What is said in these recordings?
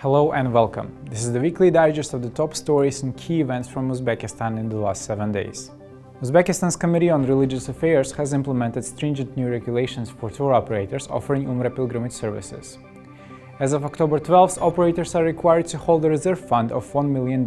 Hello and welcome. This is the weekly digest of the top stories and key events from Uzbekistan in the last 7 days. Uzbekistan's Committee on Religious Affairs has implemented stringent new regulations for tour operators offering Umrah pilgrimage services. As of October 12th, operators are required to hold a reserve fund of $1 million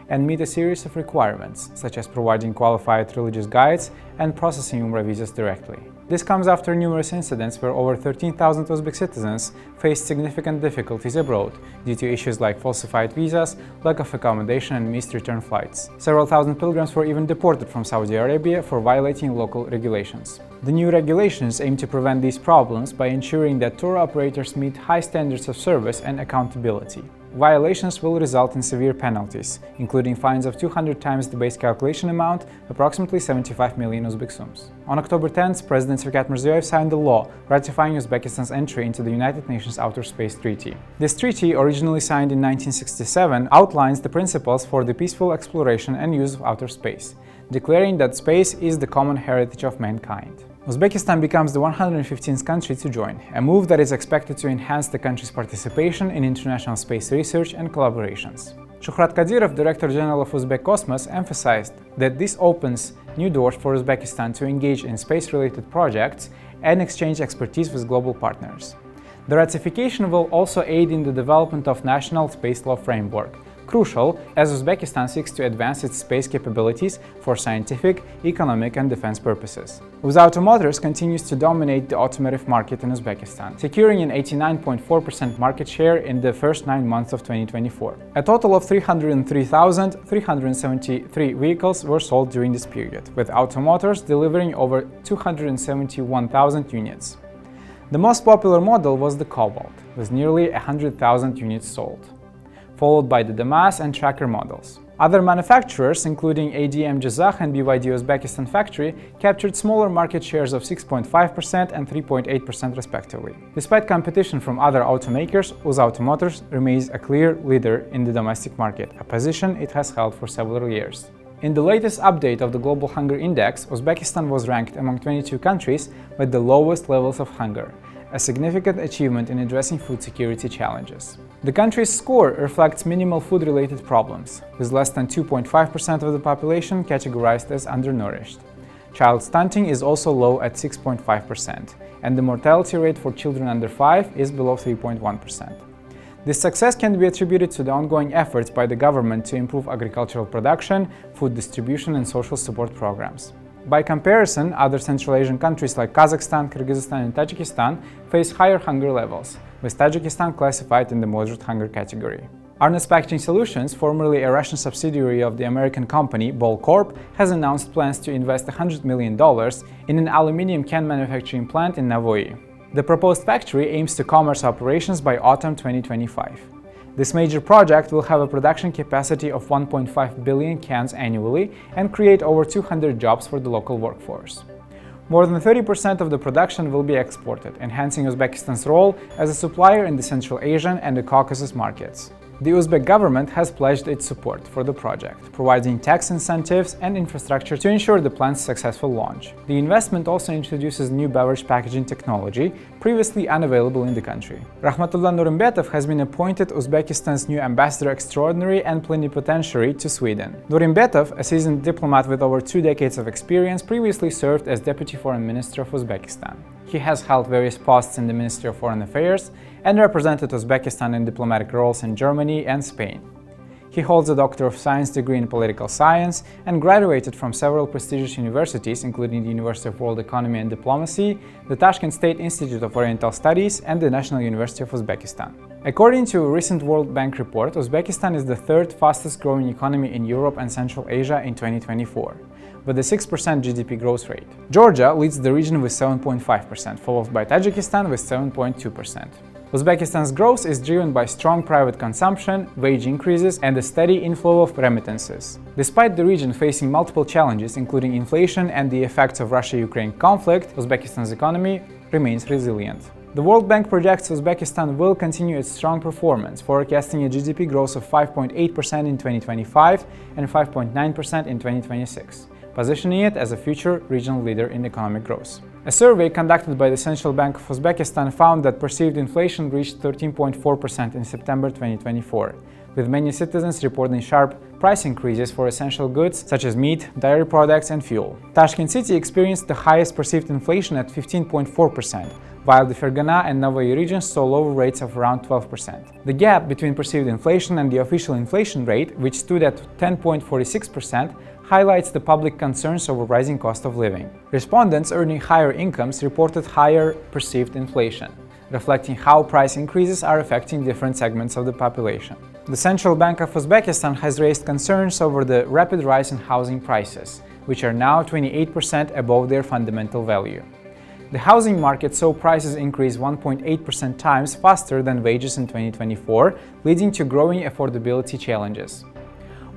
and meet a series of requirements, such as providing qualified religious guides and processing Umrah visas directly. This comes after numerous incidents where over 13,000 Uzbek citizens faced significant difficulties abroad due to issues like falsified visas, lack of accommodation and missed return flights. Several thousand pilgrims were even deported from Saudi Arabia for violating local regulations. The new regulations aim to prevent these problems by ensuring that tour operators meet high standards of service and accountability. Violations will result in severe penalties, including fines of 200 times the base calculation amount, approximately 75 million Uzbek sums. On October 10th, President Shavkat Mirziyoyev signed a law ratifying Uzbekistan's entry into the United Nations Outer Space Treaty. This treaty, originally signed in 1967, outlines the principles for the peaceful exploration and use of outer space, declaring that space is the common heritage of mankind. Uzbekistan becomes the 115th country to join, a move that is expected to enhance the country's participation in international space research and collaborations. Shuhrat Kadyrov, Director General of Uzbek Cosmos, emphasized that this opens new doors for Uzbekistan to engage in space-related projects and exchange expertise with global partners. The ratification will also aid in the development of national space law framework, crucial as Uzbekistan seeks to advance its space capabilities for scientific, economic and defense purposes. UzAuto Motors continues to dominate the automotive market in Uzbekistan, securing an 89.4% market share in the first 9 months of 2024. A total of 303,373 vehicles were sold during this period, with Auto Motors delivering over 271,000 units. The most popular model was the Cobalt, with nearly 100,000 units sold, followed by the Damas and Tracker models. Other manufacturers, including ADM Jazakh and BYD Uzbekistan factory, captured smaller market shares of 6.5% and 3.8% respectively. Despite competition from other automakers, UzAuto Motors remains a clear leader in the domestic market, a position it has held for several years. In the latest update of the Global Hunger Index, Uzbekistan was ranked among 22 countries with the lowest levels of hunger, a significant achievement in addressing food security challenges. The country's score reflects minimal food-related problems, with less than 2.5% of the population categorized as undernourished. Child stunting is also low at 6.5%, and the mortality rate for children under 5 is below 3.1%. This success can be attributed to the ongoing efforts by the government to improve agricultural production, food distribution, and social support programs. By comparison, other Central Asian countries like Kazakhstan, Kyrgyzstan, and Tajikistan face higher hunger levels, with Tajikistan classified in the moderate hunger category. Arnest Packaging Solutions, formerly a Russian subsidiary of the American company Ball Corp, has announced plans to invest $100 million in an aluminum can manufacturing plant in Navoi. The proposed factory aims to commence operations by autumn 2025. This major project will have a production capacity of 1.5 billion cans annually and create over 200 jobs for the local workforce. More than 30% of the production will be exported, enhancing Uzbekistan's role as a supplier in the Central Asian and the Caucasus markets. The Uzbek government has pledged its support for the project, providing tax incentives and infrastructure to ensure the plant's successful launch. The investment also introduces new beverage packaging technology previously unavailable in the country. Rahmatulla Nurimbetov has been appointed Uzbekistan's new ambassador extraordinary and plenipotentiary to Sweden. Nurimbetov, a seasoned diplomat with over 2 decades of experience, previously served as Deputy Foreign Minister of Uzbekistan. He has held various posts in the Ministry of Foreign Affairs and represented Uzbekistan in diplomatic roles in Germany and Spain. He holds a Doctor of Science degree in Political Science and graduated from several prestigious universities, including the University of World Economy and Diplomacy, the Tashkent State Institute of Oriental Studies, and the National University of Uzbekistan. According to a recent World Bank report, Uzbekistan is the third fastest growing economy in Europe and Central Asia in 2024, with a 6% GDP growth rate. Georgia leads the region with 7.5%, followed by Tajikistan with 7.2%. Uzbekistan's growth is driven by strong private consumption, wage increases, and a steady inflow of remittances. Despite the region facing multiple challenges, including inflation and the effects of Russia-Ukraine conflict, Uzbekistan's economy remains resilient. The World Bank projects Uzbekistan will continue its strong performance, forecasting a GDP growth of 5.8% in 2025 and 5.9% in 2026, positioning it as a future regional leader in economic growth. A survey conducted by the Central Bank of Uzbekistan found that perceived inflation reached 13.4% in September 2024, with many citizens reporting sharp price increases for essential goods such as meat, dairy products, and fuel. Tashkent City experienced the highest perceived inflation at 15.4%, while the Fergana and Navoi regions saw lower rates of around 12%. The gap between perceived inflation and the official inflation rate, which stood at 10.46%, highlights the public concerns over rising cost of living. Respondents earning higher incomes reported higher perceived inflation, reflecting how price increases are affecting different segments of the population. The Central Bank of Uzbekistan has raised concerns over the rapid rise in housing prices, which are now 28% above their fundamental value. The housing market saw prices increase 1.8% times faster than wages in 2024, leading to growing affordability challenges.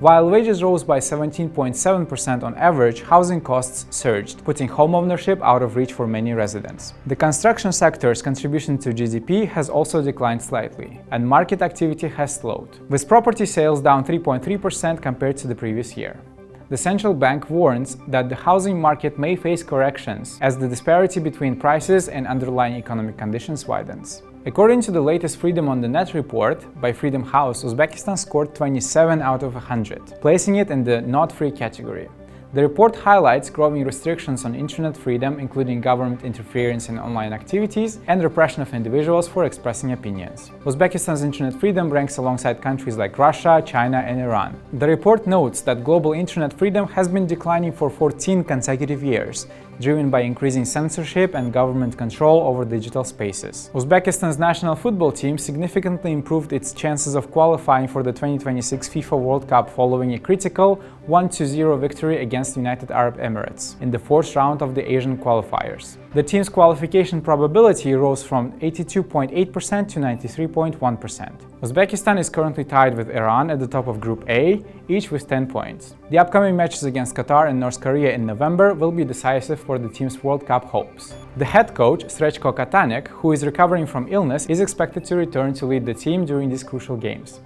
While wages rose by 17.7% on average, housing costs surged, putting homeownership out of reach for many residents. The construction sector's contribution to GDP has also declined slightly, and market activity has slowed, with property sales down 3.3% compared to the previous year. The central bank warns that the housing market may face corrections as the disparity between prices and underlying economic conditions widens. According to the latest Freedom on the Net report by Freedom House, Uzbekistan scored 27 out of 100, placing it in the not free category. The report highlights growing restrictions on internet freedom, including government interference in online activities and repression of individuals for expressing opinions. Uzbekistan's internet freedom ranks alongside countries like Russia, China, and Iran. The report notes that global internet freedom has been declining for 14 consecutive years, driven by increasing censorship and government control over digital spaces. Uzbekistan's national football team significantly improved its chances of qualifying for the 2026 FIFA World Cup following a critical 1-0 victory against United Arab Emirates in the fourth round of the Asian qualifiers. The team's qualification probability rose from 82.8% to 93.1%. Uzbekistan is currently tied with Iran at the top of Group A, each with 10 points. The upcoming matches against Qatar and North Korea in November will be decisive for the team's World Cup hopes. The head coach, Srečko Katanek, who is recovering from illness, is expected to return to lead the team during these crucial games.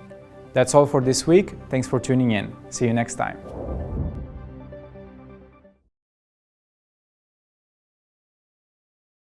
That's all for this week. Thanks for tuning in. See you next time.